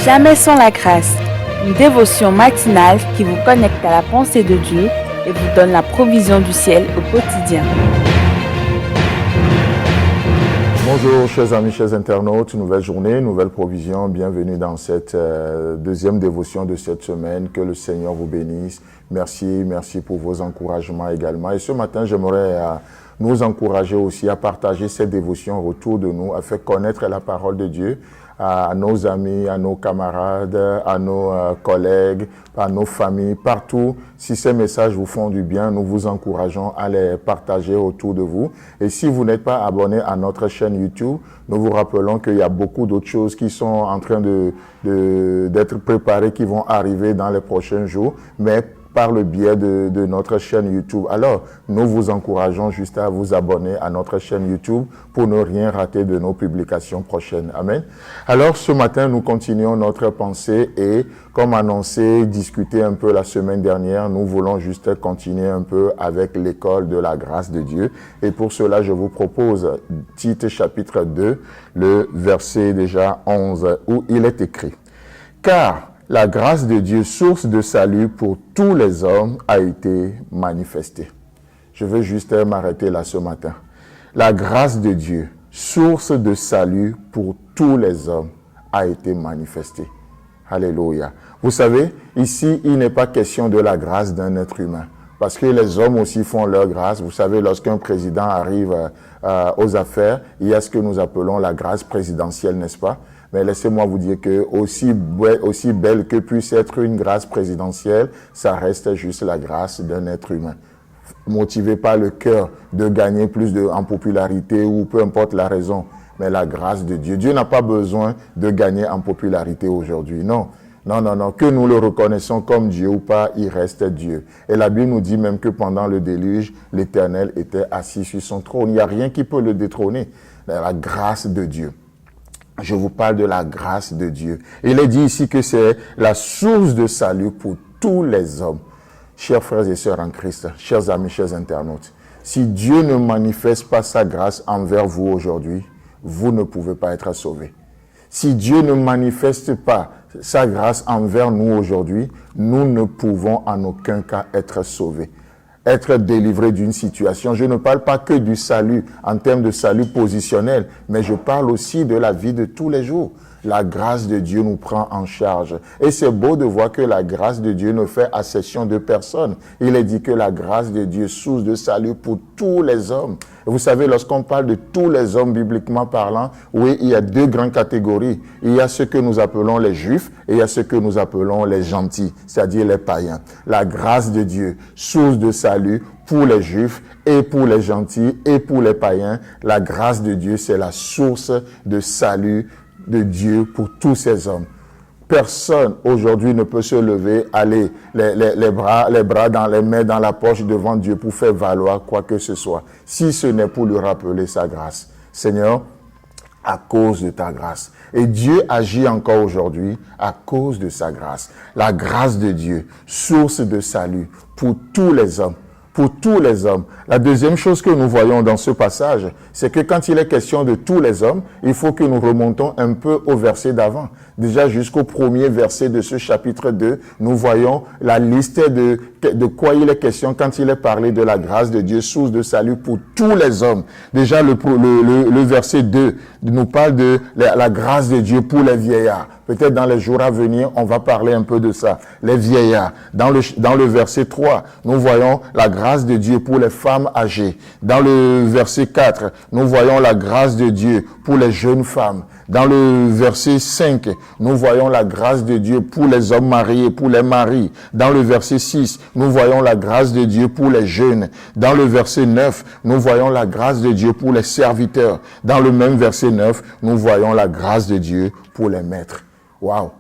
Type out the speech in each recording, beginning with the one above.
Jamais sans la grâce, une dévotion matinale qui vous connecte à la pensée de Dieu et vous donne la provision du ciel au quotidien. Bonjour chers amis, chers internautes, nouvelle journée, nouvelle provision, bienvenue dans cette deuxième dévotion de cette semaine, que le Seigneur vous bénisse. Merci pour vos encouragements également. Et ce matin, j'aimerais nous encourager aussi à partager cette dévotion autour de nous, à faire connaître la parole de Dieu à nos amis, à nos camarades, à nos collègues, à nos familles, partout. Si ces messages vous font du bien, nous vous encourageons à les partager autour de vous. Et si vous n'êtes pas abonné à notre chaîne YouTube, nous vous rappelons qu'il y a beaucoup d'autres choses qui sont en train d'être préparées, qui vont arriver dans les prochains jours, mais par le biais de notre chaîne YouTube. Alors, nous vous encourageons juste à vous abonner à notre chaîne YouTube pour ne rien rater de nos publications prochaines. Amen. Alors, ce matin, nous continuons notre pensée et, comme annoncé, discuté un peu la semaine dernière, nous voulons juste continuer un peu avec l'école de la grâce de Dieu. Et pour cela, je vous propose Tite chapitre 2, le verset déjà 11, où il est écrit « Car la grâce de Dieu, source de salut pour tous les hommes, a été manifestée. » Je veux juste m'arrêter là ce matin. La grâce de Dieu, source de salut pour tous les hommes, a été manifestée. Alléluia. Vous savez, ici, il n'est pas question de la grâce d'un être humain. Parce que les hommes aussi font leur grâce. Vous savez, lorsqu'un président arrive aux affaires, il y a ce que nous appelons la grâce présidentielle, n'est-ce pas? Mais laissez-moi vous dire que aussi belle que puisse être une grâce présidentielle, ça reste juste la grâce d'un être humain. Motivé par le cœur de gagner plus en popularité ou peu importe la raison, mais la grâce de Dieu. Dieu n'a pas besoin de gagner en popularité aujourd'hui, non. Non. Que nous le reconnaissons comme Dieu ou pas, il reste Dieu. Et la Bible nous dit même que pendant le déluge, l'Éternel était assis sur son trône. Il n'y a rien qui peut le détrôner. La grâce de Dieu. Je vous parle de la grâce de Dieu. Il est dit ici que c'est la source de salut pour tous les hommes. Chers frères et sœurs en Christ, chers amis, chers internautes, si Dieu ne manifeste pas sa grâce envers vous aujourd'hui, vous ne pouvez pas être sauvés. Si Dieu ne manifeste pas sa grâce envers nous aujourd'hui, nous ne pouvons en aucun cas être sauvés. Être délivré d'une situation. Je ne parle pas que du salut en termes de salut positionnel, mais je parle aussi de la vie de tous les jours. La grâce de Dieu nous prend en charge. Et c'est beau de voir que la grâce de Dieu ne fait accession de personne. Il est dit que la grâce de Dieu, source de salut pour tous les hommes. Et vous savez, lorsqu'on parle de tous les hommes, bibliquement parlant, oui, il y a deux grandes catégories. Il y a ceux que nous appelons les juifs et il y a ceux que nous appelons les gentils, c'est-à-dire les païens. La grâce de Dieu, source de salut pour les juifs et pour les gentils et pour les païens. La grâce de Dieu, c'est la source de salut de Dieu pour tous ces hommes. Personne aujourd'hui ne peut se lever, aller les bras dans les mains dans la poche devant Dieu pour faire valoir quoi que ce soit, si ce n'est pour lui rappeler sa grâce. Seigneur, à cause de ta grâce. Et Dieu agit encore aujourd'hui à cause de sa grâce. La grâce de Dieu, source de salut pour tous les hommes. Pour tous les hommes. La deuxième chose que nous voyons dans ce passage, c'est que quand il est question de tous les hommes, il faut que nous remontons un peu au verset d'avant. Déjà jusqu'au premier verset de ce chapitre 2, nous voyons la liste de quoi il est question quand il est parlé de la grâce de Dieu, source de salut pour tous les hommes. Déjà le verset 2 nous parle de la grâce de Dieu pour les vieillards. Peut-être dans les jours à venir, on va parler un peu de ça. Les vieillards. Dans le verset 3, nous voyons la grâce de Dieu pour les femmes âgées. Dans le verset 4, nous voyons la grâce de Dieu pour les jeunes femmes. Dans le verset 5, nous voyons la grâce de Dieu pour les hommes mariés, pour les maris. Dans le verset 6, nous voyons la grâce de Dieu pour les jeunes. Dans le verset 9, nous voyons la grâce de Dieu pour les serviteurs. Dans le même verset 9, nous voyons la grâce de Dieu pour les maîtres. Waouh!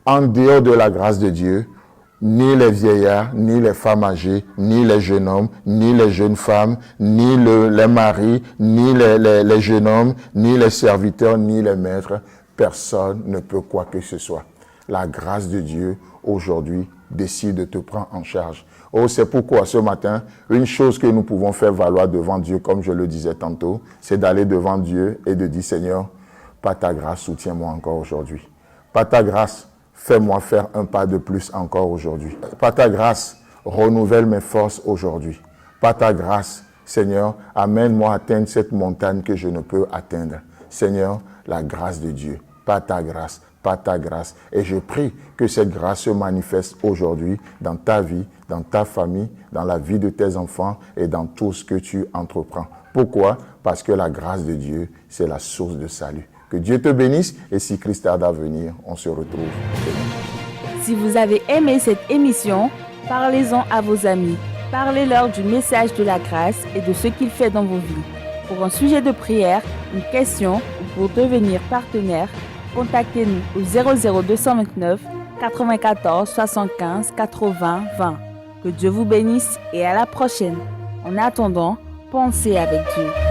En dehors de la grâce de Dieu, ni les vieillards, ni les femmes âgées, ni les jeunes hommes, ni les jeunes femmes, ni les maris, ni les jeunes hommes, ni les serviteurs, ni les maîtres, personne ne peut quoi que ce soit. La grâce de Dieu, aujourd'hui, décide de te prendre en charge. Oh, c'est pourquoi ce matin, une chose que nous pouvons faire valoir devant Dieu, comme je le disais tantôt, c'est d'aller devant Dieu et de dire, Seigneur, par ta grâce, soutiens-moi encore aujourd'hui. Par ta grâce, fais-moi faire un pas de plus encore aujourd'hui. Par ta grâce, renouvelle mes forces aujourd'hui. Par ta grâce, Seigneur, amène-moi à atteindre cette montagne que je ne peux atteindre. Seigneur, la grâce de Dieu, par ta grâce, par ta grâce. Et je prie que cette grâce se manifeste aujourd'hui dans ta vie, dans ta famille, dans la vie de tes enfants et dans tout ce que tu entreprends. Pourquoi? Parce que la grâce de Dieu, c'est la source de salut. Que Dieu te bénisse et si Christ tarde à venir, on se retrouve demain. Si vous avez aimé cette émission, parlez-en à vos amis. Parlez-leur du message de la grâce et de ce qu'il fait dans vos vies. Pour un sujet de prière, une question ou pour devenir partenaire, contactez-nous au 00229 94 75 80 20. Que Dieu vous bénisse et à la prochaine. En attendant, pensez avec Dieu.